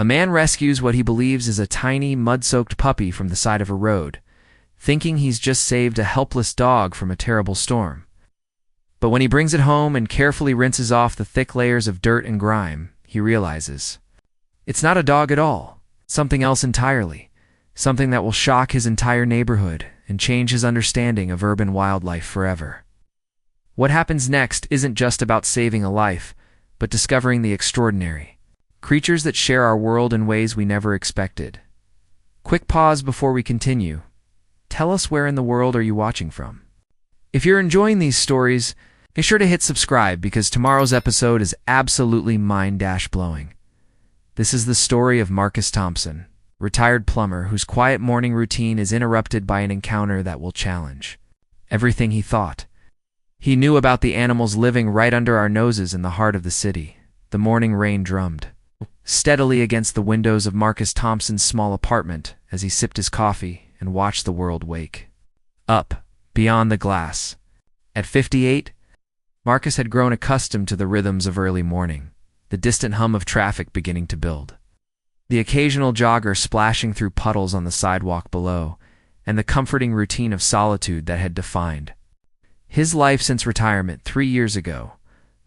A man rescues what he believes is a tiny, mud-soaked puppy from the side of a road, thinking he's just saved a helpless dog from a terrible storm. But when he brings it home and carefully rinses off the thick layers of dirt and grime, he realizes it's not a dog at all, something else entirely, something that will shock his entire neighborhood and change his understanding of urban wildlife forever. What happens next isn't just about saving a life, but discovering the extraordinary. Creatures that share our world in ways we never expected. Quick pause before we continue. Tell us, where in the world are you watching from? If you're enjoying these stories, be sure to hit subscribe because tomorrow's episode is absolutely mind-blowing. This is the story of Marcus Thompson, retired plumber whose quiet morning routine is interrupted by an encounter that will challenge everything he thought. He knew about the animals living right under our noses in the heart of the city. The morning rain drummed steadily against the windows of Marcus Thompson's small apartment as he sipped his coffee and watched the world wake up beyond the glass. At 58, Marcus had grown accustomed to the rhythms of early morning, the distant hum of traffic beginning to build, the occasional jogger splashing through puddles on the sidewalk below, and the comforting routine of solitude that had defined his life since retirement 3 years ago.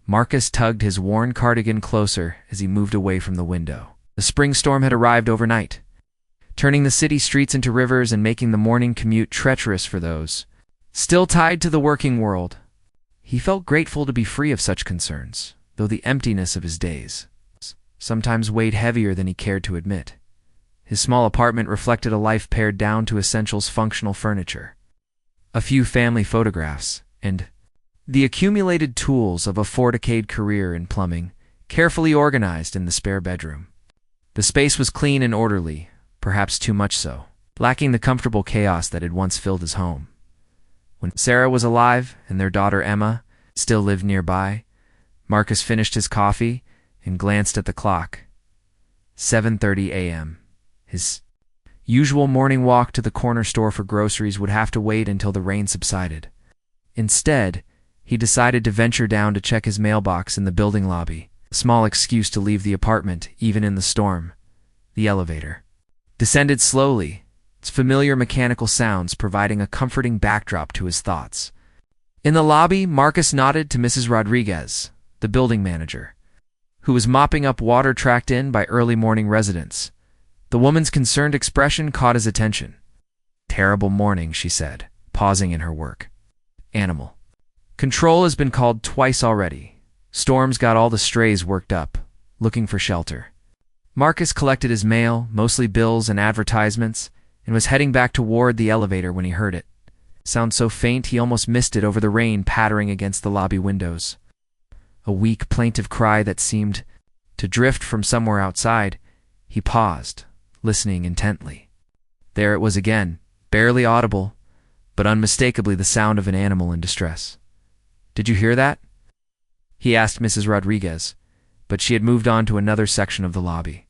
Marcus tugged his worn cardigan closer as he moved away from the window. The spring storm had arrived overnight, turning the city streets into rivers and making the morning commute treacherous for those still tied to the working world. He felt grateful to be free of such concerns, though the emptiness of his days sometimes weighed heavier than he cared to admit. His small apartment reflected a life pared down to essentials: functional furniture, a few family photographs, and the accumulated tools of a 4-decade career in plumbing, carefully organized in the spare bedroom. The space was clean and orderly, perhaps too much so, lacking the comfortable chaos that had once filled his home. When Sarah was alive and their daughter Emma still lived nearby, Marcus finished his coffee and glanced at the clock. 7:30 a.m. His usual morning walk to the corner store for groceries would have to wait until the rain subsided. Instead, he decided to venture down to check his mailbox in the building lobby, a small excuse to leave the apartment even in the storm. The elevator descended slowly, its familiar mechanical sounds providing a comforting backdrop to his thoughts. In the lobby, Marcus nodded to Mrs. Rodriguez, the building manager, who was mopping up water tracked in by early morning residents. The woman's concerned expression caught his attention. "Terrible morning," she said, pausing in her work. "Animal control has been called twice already. Storms got all the strays worked up, looking for shelter." Marcus collected his mail, mostly bills and advertisements, and was heading back toward the elevator when he heard it. Sound so faint he almost missed it over the rain pattering against the lobby windows. A weak, plaintive cry that seemed to drift from somewhere outside. He paused, listening intently. There it was again, barely audible, but unmistakably the sound of an animal in distress. "Did you hear that?" he asked Mrs. Rodriguez, but she had moved on to another section of the lobby,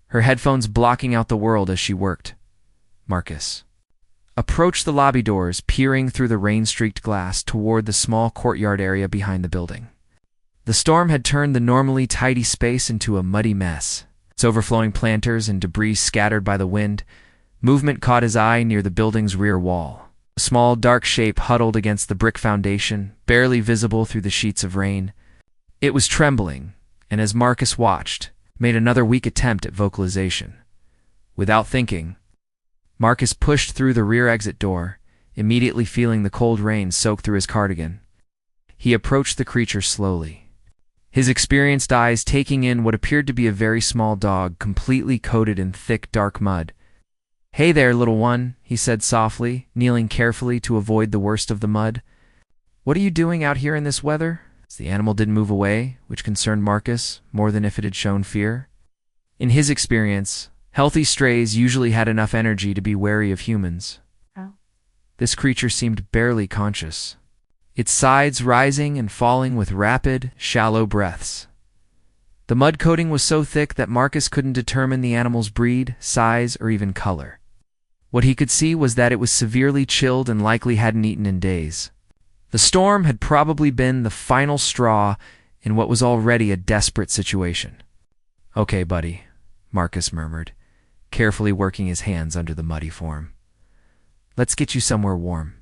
her headphones blocking out the world as she worked. Marcus approached the lobby doors, peering through the rain-streaked glass toward the small courtyard area behind the building. The storm had turned the normally tidy space into a muddy mess, its overflowing planters and debris scattered by the wind. Movement caught his eye near the building's rear wall. A small, dark shape huddled against the brick foundation, barely visible through the sheets of rain. It was trembling, and as Marcus watched, made another weak attempt at vocalization. Without thinking, Marcus pushed through the rear exit door, immediately feeling the cold rain soak through his cardigan. He approached the creature slowly, his experienced eyes taking in what appeared to be a very small dog completely coated in thick, dark mud. "Hey there, little one," he said softly, kneeling carefully to avoid the worst of the mud. "What are you doing out here in this weather?" The animal didn't move away, which concerned Marcus more than if it had shown fear. In his experience, healthy strays usually had enough energy to be wary of humans. This creature seemed barely conscious, its sides rising and falling with rapid, shallow breaths. The mud coating was so thick that Marcus couldn't determine the animal's breed, size, or even color. What he could see was that it was severely chilled and likely hadn't eaten in days. The storm had probably been the final straw in what was already a desperate situation. "Okay, buddy," Marcus murmured, carefully working his hands under the muddy form. "Let's get you somewhere warm."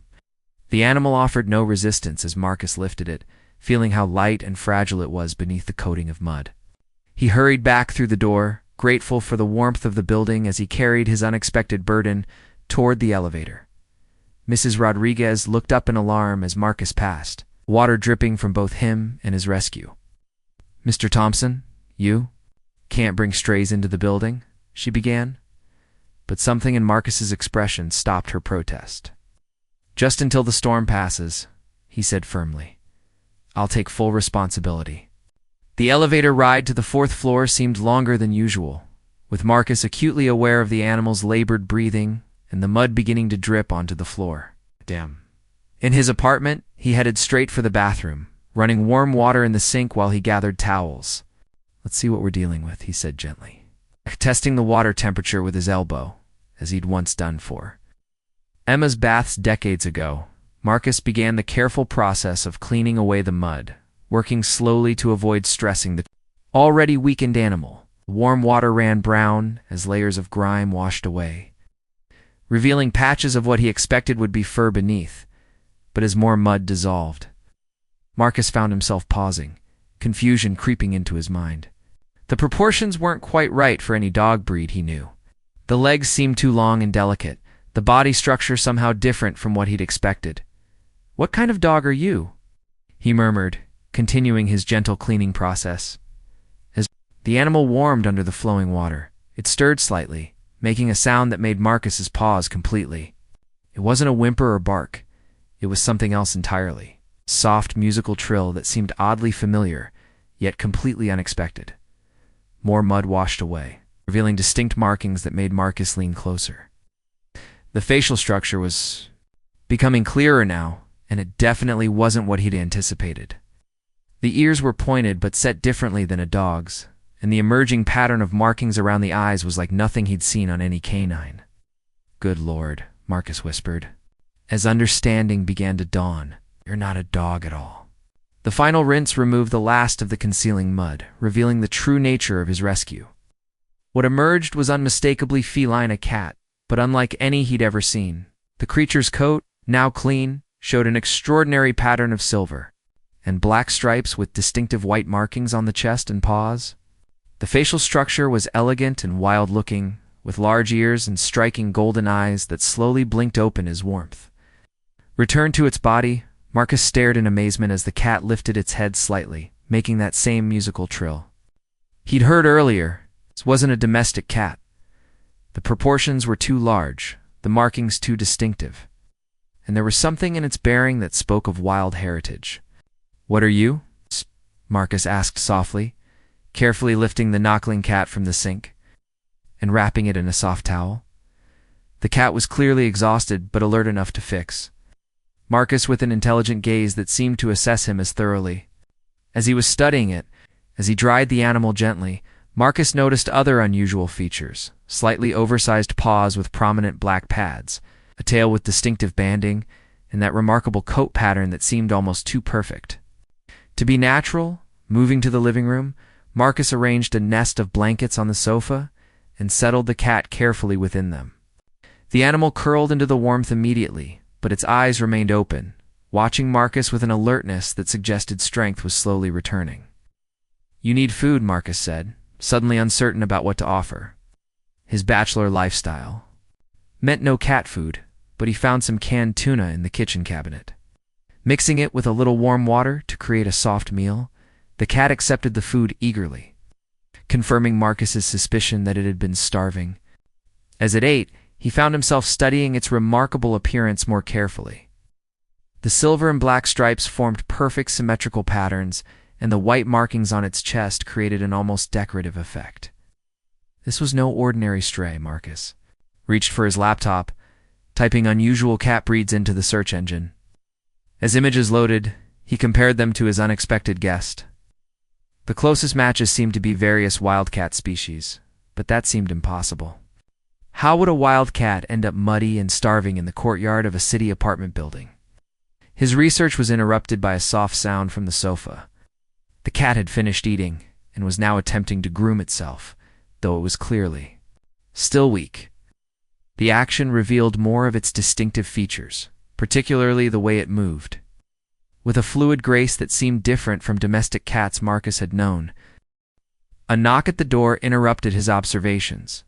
The animal offered no resistance as Marcus lifted it, feeling how light and fragile it was beneath the coating of mud. He hurried back through the door, grateful for the warmth of the building as he carried his unexpected burden toward the elevator. Mrs. Rodriguez looked up in alarm as Marcus passed, water dripping from both him and his rescue. "Mr. Thompson, you can't bring strays into the building," she began, but something in Marcus's expression stopped her protest. "Just until the storm passes," he said firmly. "I'll take full responsibility." The elevator ride to the 4th floor seemed longer than usual, with Marcus acutely aware of the animal's labored breathing and the mud beginning to drip onto the floor. Damn. In his apartment, he headed straight for the bathroom, running warm water in the sink while he gathered towels. "Let's see what we're dealing with," he said gently, testing the water temperature with his elbow, as he'd once done for Emma's baths decades ago. Marcus began the careful process of cleaning away the mud, working slowly to avoid stressing the already weakened animal. Warm water ran brown as layers of grime washed away, revealing patches of what he expected would be fur beneath. But as more mud dissolved, Marcus found himself pausing, confusion creeping into his mind. The proportions weren't quite right for any dog breed he knew. The legs seemed too long and delicate, the body structure somehow different from what he'd expected. "What kind of dog are you?" he murmured, continuing his gentle cleaning process. As the animal warmed under the flowing water, it stirred slightly, making a sound that made Marcus's pause completely. It wasn't a whimper or bark. It was something else entirely. Soft musical trill that seemed oddly familiar, yet completely unexpected. More mud washed away, revealing distinct markings that made Marcus lean closer. The facial structure was becoming clearer now, and it definitely wasn't what he'd anticipated. The ears were pointed but set differently than a dog's, and the emerging pattern of markings around the eyes was like nothing he'd seen on any canine. "Good Lord," Marcus whispered, as understanding began to dawn. "You're not a dog at all." The final rinse removed the last of the concealing mud, revealing the true nature of his rescue. What emerged was unmistakably feline, a cat, but unlike any he'd ever seen. The creature's coat, now clean, showed an extraordinary pattern of silver, and black stripes with distinctive white markings on the chest and paws. The facial structure was elegant and wild-looking, with large ears and striking golden eyes that slowly blinked open as warmth returned to its body. Marcus stared in amazement as the cat lifted its head slightly, making that same musical trill he'd heard earlier. This wasn't a domestic cat. The proportions were too large, the markings too distinctive, and there was something in its bearing that spoke of wild heritage. "What are you?" Marcus asked softly, carefully lifting the knockling cat from the sink and wrapping it in a soft towel. The cat was clearly exhausted but alert enough to fix Marcus with an intelligent gaze that seemed to assess him as thoroughly. As he was studying it, as he dried the animal gently, Marcus noticed other unusual features: slightly oversized paws with prominent black pads, a tail with distinctive banding, and that remarkable coat pattern that seemed almost too perfect to be natural. Moving to the living room, Marcus arranged a nest of blankets on the sofa and settled the cat carefully within them. The animal curled into the warmth immediately, but its eyes remained open, watching Marcus with an alertness that suggested strength was slowly returning. "You need food," Marcus said, suddenly uncertain about what to offer. His bachelor lifestyle meant no cat food, but he found some canned tuna in the kitchen cabinet. Mixing it with a little warm water to create a soft meal, the cat accepted the food eagerly, confirming Marcus's suspicion that it had been starving. As it ate, he found himself studying its remarkable appearance more carefully. The silver and black stripes formed perfect symmetrical patterns, and the white markings on its chest created an almost decorative effect. This was no ordinary stray. Marcus reached for his laptop, typing unusual cat breeds into the search engine. As images loaded, he compared them to his unexpected guest. The closest matches seemed to be various wildcat species, but that seemed impossible. How would a wildcat end up muddy and starving in the courtyard of a city apartment building? His research was interrupted by a soft sound from the sofa. The cat had finished eating and was now attempting to groom itself, though it was clearly still weak. The action revealed more of its distinctive features, particularly the way it moved. With a fluid grace that seemed different from domestic cats Marcus had known, a knock at the door interrupted his observations.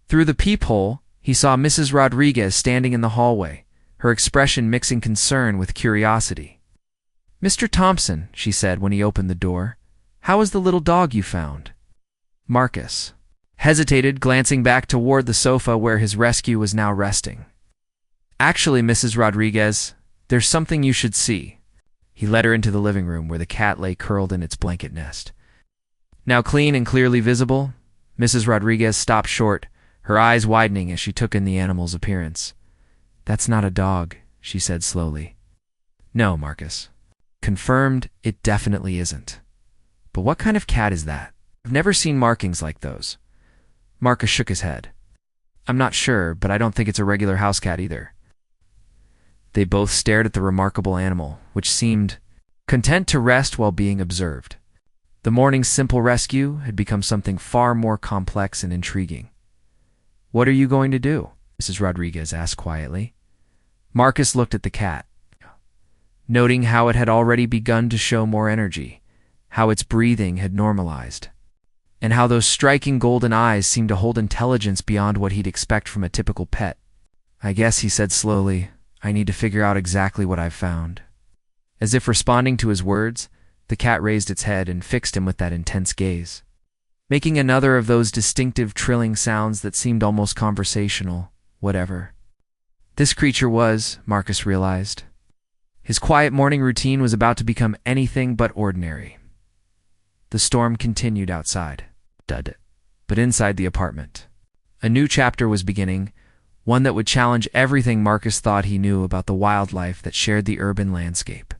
Through the peephole, he saw Mrs. Rodriguez standing in the hallway, her expression mixing concern with curiosity. "Mr. Thompson," she said when he opened the door, "how is the little dog you found?" Marcus hesitated, glancing back toward the sofa where his rescue was now resting. "Actually, Mrs. Rodriguez, there's something you should see." He led her into the living room where the cat lay curled in its blanket nest. Now clean and clearly visible, Mrs. Rodriguez stopped short, her eyes widening as she took in the animal's appearance. "That's not a dog," she said slowly. "No, Marcus." Confirmed, it definitely isn't. "But what kind of cat is that? I've never seen markings like those." Marcus shook his head. "I'm not sure, but I don't think it's a regular house cat either." They both stared at the remarkable animal, which seemed content to rest while being observed. The morning's simple rescue had become something far more complex and intriguing. "What are you going to do?" Mrs. Rodriguez asked quietly. Marcus looked at the cat, noting how it had already begun to show more energy, how its breathing had normalized, and how those striking golden eyes seemed to hold intelligence beyond what he'd expect from a typical pet. "I guess," he said slowly, "I need to figure out exactly what I've found." As if responding to his words, the cat raised its head and fixed him with that intense gaze, making another of those distinctive trilling sounds that seemed almost conversational. Whatever this creature was, Marcus realized, his quiet morning routine was about to become anything but ordinary. The storm continued outside, but inside the apartment, a new chapter was beginning, one that would challenge everything Marcus thought he knew about the wildlife that shared the urban landscape.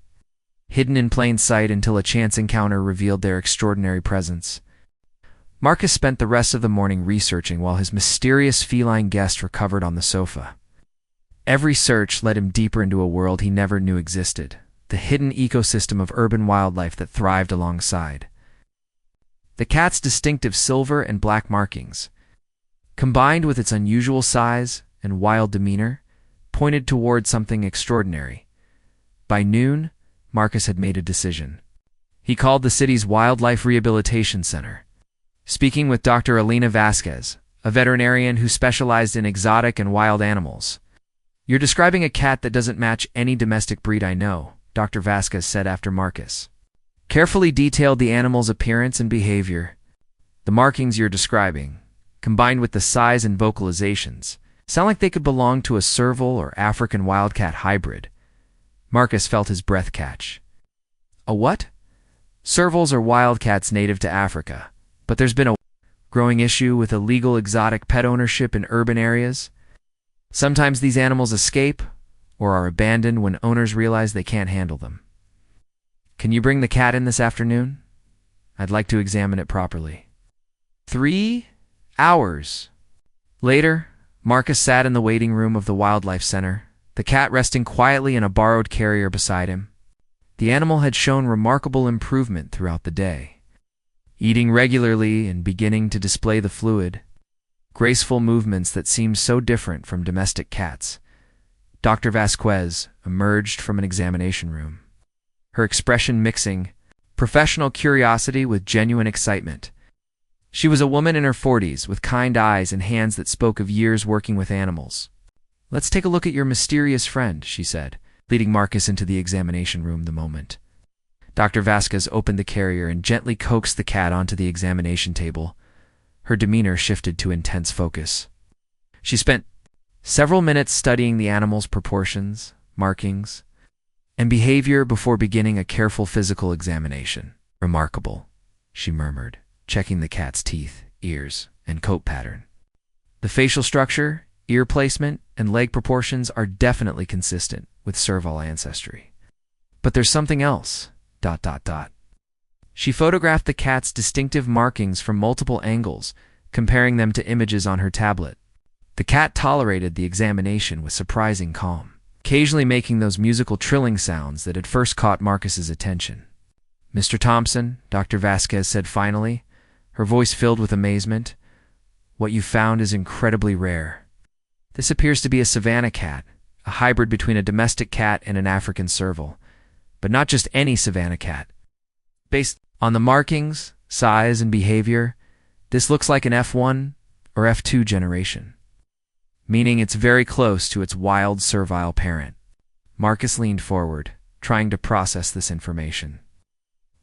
Hidden in plain sight until a chance encounter revealed their extraordinary presence. Marcus spent the rest of the morning researching while his mysterious feline guest recovered on the sofa. Every search led him deeper into a world he never knew existed, the hidden ecosystem of urban wildlife that thrived alongside. The cat's distinctive silver and black markings, combined with its unusual size and wild demeanor, pointed toward something extraordinary. By noon, Marcus had made a decision. He called the city's Wildlife Rehabilitation Center, speaking with Dr. Elena Vasquez, a veterinarian who specialized in exotic and wild animals. "You're describing a cat that doesn't match any domestic breed I know," Dr. Vasquez said after Marcus carefully detailed the animal's appearance and behavior. "The markings you're describing, combined with the size and vocalizations, sound like they could belong to a serval or African wildcat hybrid." Marcus felt his breath catch. "A what?" "Servals are wildcats native to Africa, but there's been a growing issue with illegal exotic pet ownership in urban areas. Sometimes these animals escape or are abandoned when owners realize they can't handle them." "Can you bring the cat in this afternoon? I'd like to examine it properly." 3 hours later, Marcus sat in the waiting room of the Wildlife Center, the cat resting quietly in a borrowed carrier beside him. The animal had shown remarkable improvement throughout the day, eating regularly and beginning to display the fluid, graceful movements that seemed so different from domestic cats. Dr. Vasquez emerged from an examination room, her expression mixing professional curiosity with genuine excitement. She was a woman in her 40s with kind eyes and hands that spoke of years working with animals. "Let's take a look at your mysterious friend," she said, leading Marcus into the examination room the moment. Dr. Vasquez opened the carrier and gently coaxed the cat onto the examination table. Her demeanor shifted to intense focus. She spent several minutes studying the animal's proportions, markings, and behavior before beginning a careful physical examination. "Remarkable," she murmured, checking the cat's teeth, ears, and coat pattern. "The facial structure, ear placement, and leg proportions are definitely consistent with serval ancestry. But there's something else, ... She photographed the cat's distinctive markings from multiple angles, comparing them to images on her tablet. The cat tolerated the examination with surprising calm, occasionally making those musical trilling sounds that had first caught Marcus's attention. "Mr. Thompson," Dr. Vasquez said finally, her voice filled with amazement, What you found is incredibly rare. This appears to be a savanna cat, a hybrid between a domestic cat and an African serval. But not just any savanna cat. Based on the markings, size, and behavior, this looks like an F1 or F2 generation, meaning it's very close to its wild servile parent. Marcus leaned forward, trying to process this information.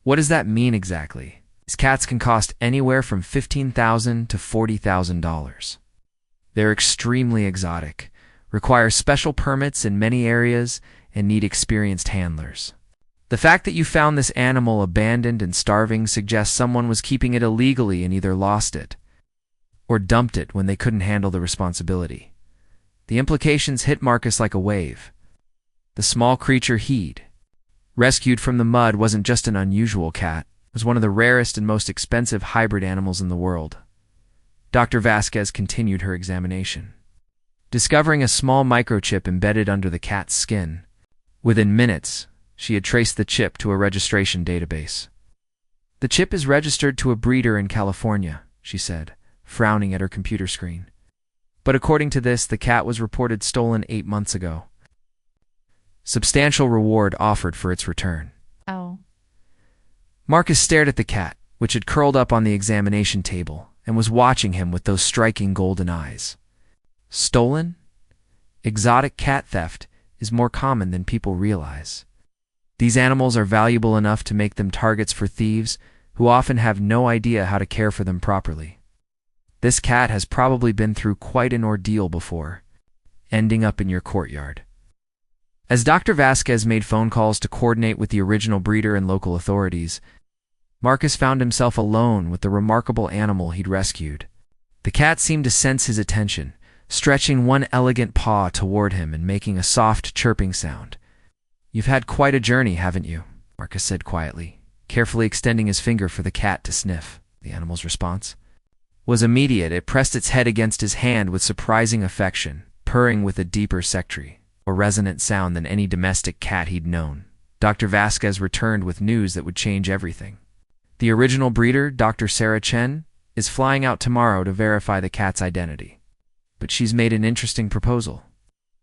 What does that mean exactly? These cats can cost anywhere from $15,000 to $40,000. They're extremely exotic, require special permits in many areas, and need experienced handlers. The fact that you found this animal abandoned and starving suggests someone was keeping it illegally and either lost it or dumped it when they couldn't handle the responsibility. The implications hit Marcus like a wave. The small creature he'd rescued from the mud wasn't just an unusual cat, it was one of the rarest and most expensive hybrid animals in the world. Dr. Vasquez continued her examination, discovering a small microchip embedded under the cat's skin. Within minutes, she had traced the chip to a registration database. The chip is registered to a breeder in California, she said, frowning at her computer screen. But according to this, the cat was reported stolen 8 months ago. Substantial reward offered for its return. Oh. Marcus stared at the cat, which had curled up on the examination table, and was watching him with those striking golden eyes. Stolen? Exotic cat theft is more common than people realize. These animals are valuable enough to make them targets for thieves who often have no idea how to care for them properly. This cat has probably been through quite an ordeal before, ending up in your courtyard. As Dr. Vasquez made phone calls to coordinate with the original breeder and local authorities, Marcus found himself alone with the remarkable animal he'd rescued. The cat seemed to sense his attention, stretching one elegant paw toward him and making a soft chirping sound. "You've had quite a journey, haven't you?" Marcus said quietly, carefully extending his finger for the cat to sniff. The animal's response was immediate. It pressed its head against his hand with surprising affection, purring with a deeper secretary or resonant sound than any domestic cat he'd known. Dr. Vasquez returned with news that would change everything. The original breeder, Dr. Sarah Chen, is flying out tomorrow to verify the cat's identity. But she's made an interesting proposal.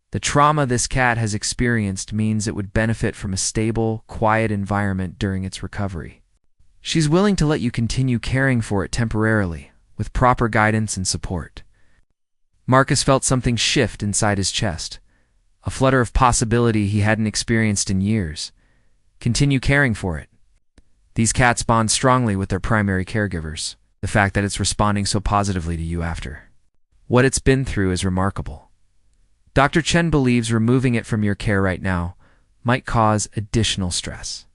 The trauma this cat has experienced means it would benefit from a stable, quiet environment during its recovery. She's willing to let you continue caring for it temporarily, with proper guidance and support. Marcus felt something shift inside his chest, a flutter of possibility he hadn't experienced in years. Continue caring for it. These cats bond strongly with their primary caregivers. The fact that it's responding so positively to you after what it's been through is remarkable. Dr. Chen believes removing it from your care right now might cause additional stress.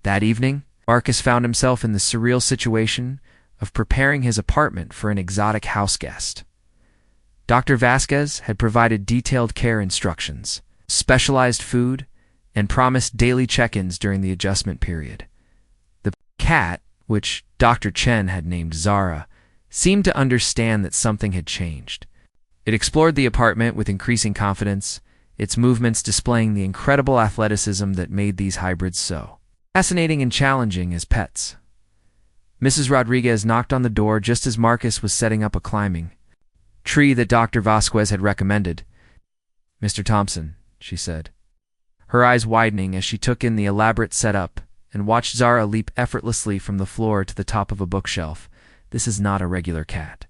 That evening, Marcus found himself in the surreal situation of preparing his apartment for an exotic house guest. Dr. Vasquez had provided detailed care instructions, specialized food, and promised daily check-ins during the adjustment period. The cat, which Dr. Chen had named Zara, seemed to understand that something had changed. It explored the apartment with increasing confidence, its movements displaying the incredible athleticism that made these hybrids so fascinating and challenging as pets. Mrs. Rodriguez knocked on the door just as Marcus was setting up a climbing tree that Dr. Vasquez had recommended. "Mr. Thompson," she said, her eyes widening as she took in the elaborate setup and watched Zara leap effortlessly from the floor to the top of a bookshelf. "This is not a regular cat."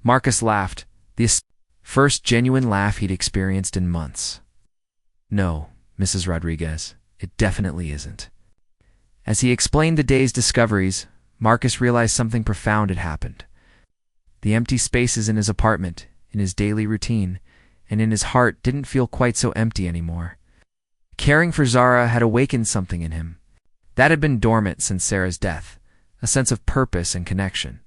Marcus laughed, the first genuine laugh he'd experienced in months. "No, Mrs. Rodriguez, it definitely isn't." As he explained the day's discoveries, Marcus realized something profound had happened. The empty spaces in his apartment, in his daily routine, and in his heart didn't feel quite so empty anymore. Caring for Zara had awakened something in him that had been dormant since Sarah's death, a sense of purpose and connection.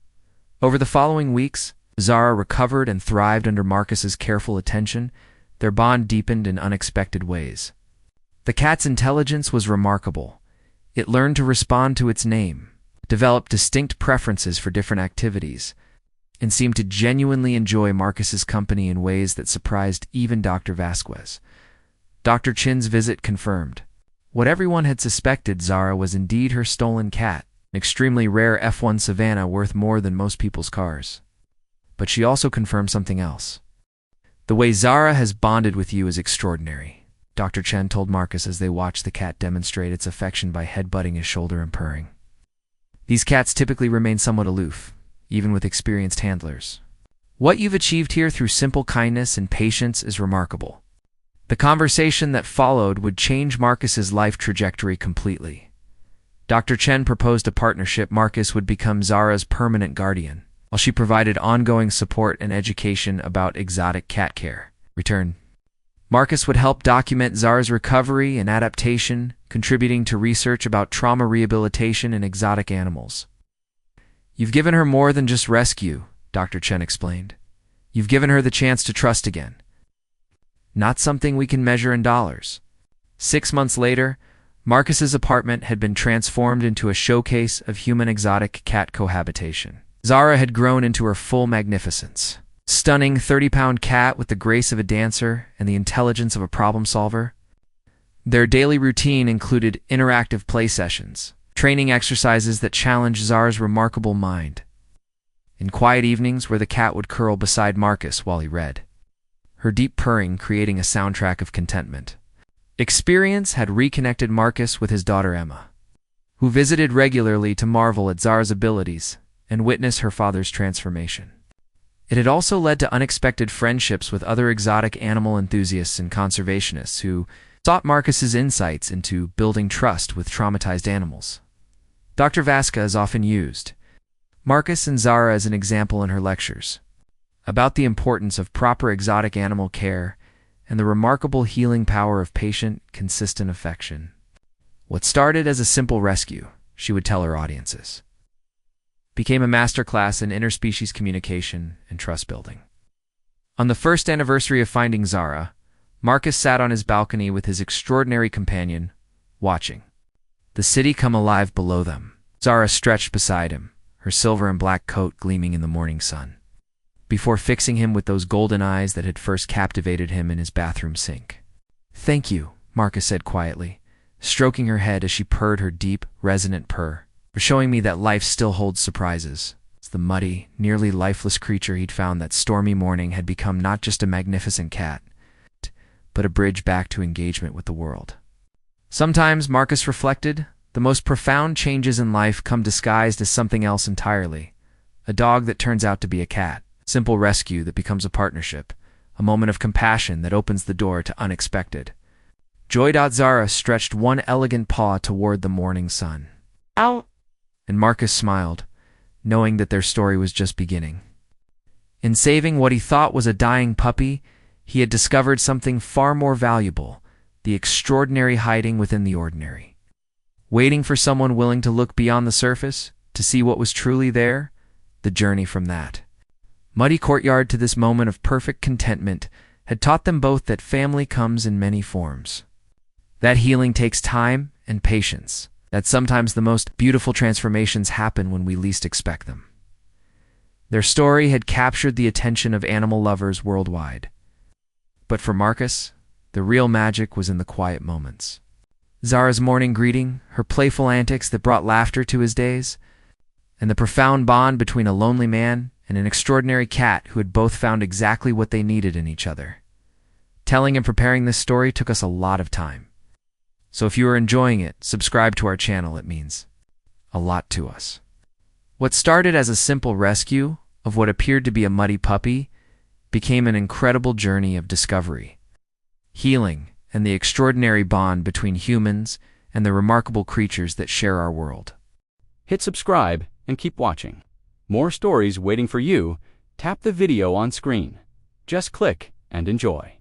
Over the following weeks, Zara recovered and thrived under Marcus's careful attention. Their bond deepened in unexpected ways. The cat's intelligence was remarkable. It learned to respond to its name, developed distinct preferences for different activities, and seemed to genuinely enjoy Marcus's company in ways that surprised even Dr. Vasquez. Dr. Chen's visit confirmed what everyone had suspected. Zara was indeed her stolen cat, an extremely rare F1 Savannah worth more than most people's cars. but she also confirmed something else. The way Zara has bonded with you is extraordinary, Dr. Chen told Marcus as they watched the cat demonstrate its affection by headbutting his shoulder and purring. These cats typically remain somewhat aloof, even with experienced handlers. What you've achieved here through simple kindness and patience is remarkable. The conversation that followed would change Marcus's life trajectory completely. Dr. Chen proposed a partnership. Marcus would become Zara's permanent guardian, while she provided ongoing support and education about exotic cat care. Marcus would help document Zara's recovery and adaptation, contributing to research about trauma rehabilitation in exotic animals. You've given her more than just rescue, Dr. Chen explained. You've given her the chance to trust again. Not something we can measure in dollars. 6 months later, Marcus's apartment had been transformed into a showcase of human-exotic cat cohabitation. Zara had grown into her full magnificence. Stunning 30-pound cat with the grace of a dancer and the intelligence of a problem solver. Their daily routine included interactive play sessions, training exercises that challenged Zara's remarkable mind, and quiet evenings where the cat would curl beside Marcus while he read, her deep purring creating a soundtrack of contentment. Experience had reconnected Marcus with his daughter Emma, who visited regularly to marvel at Zara's abilities and witness her father's transformation. It had also led to unexpected friendships with other exotic animal enthusiasts and conservationists who sought Marcus's insights into building trust with traumatized animals. Dr. Vasca is often used, Marcus and Zara as an example in her lectures, about the importance of proper exotic animal care and the remarkable healing power of patient, consistent affection. What started as a simple rescue, she would tell her audiences, became a masterclass in interspecies communication and trust building. On the first anniversary of finding Zara, Marcus sat on his balcony with his extraordinary companion, watching the city come alive below them. Zara stretched beside him, her silver and black coat gleaming in the morning sun, before fixing him with those golden eyes that had first captivated him in his bathroom sink. "Thank you," Marcus said quietly, stroking her head as she purred her deep, resonant purr, for showing me that life still holds surprises. The muddy, nearly lifeless creature he'd found that stormy morning had become not just a magnificent cat, but a bridge back to engagement with the world. Sometimes, Marcus reflected, the most profound changes in life come disguised as something else entirely. A dog that turns out to be a cat, simple rescue that becomes a partnership, a moment of compassion that opens the door to unexpected. Joy. Zara stretched one elegant paw toward the morning sun. "Ow!" And Marcus smiled, knowing that their story was just beginning. In saving what he thought was a dying puppy, he had discovered something far more valuable, the extraordinary hiding within the ordinary. Waiting for someone willing to look beyond the surface, to see what was truly there, the journey from that muddy courtyard to this moment of perfect contentment had taught them both that family comes in many forms. That healing takes time and patience, that sometimes the most beautiful transformations happen when we least expect them. Their story had captured the attention of animal lovers worldwide. But for Marcus, the real magic was in the quiet moments. Zara's morning greeting, her playful antics that brought laughter to his days, and the profound bond between a lonely man and an extraordinary cat who had both found exactly what they needed in each other. Telling and preparing this story took us a lot of time. So if you are enjoying it, subscribe to our channel. It means a lot to us. What started as a simple rescue of what appeared to be a muddy puppy became an incredible journey of discovery, healing, and the extraordinary bond between humans and the remarkable creatures that share our world. Hit subscribe and keep watching. More stories waiting for you. Tap the video on screen. Just click and enjoy.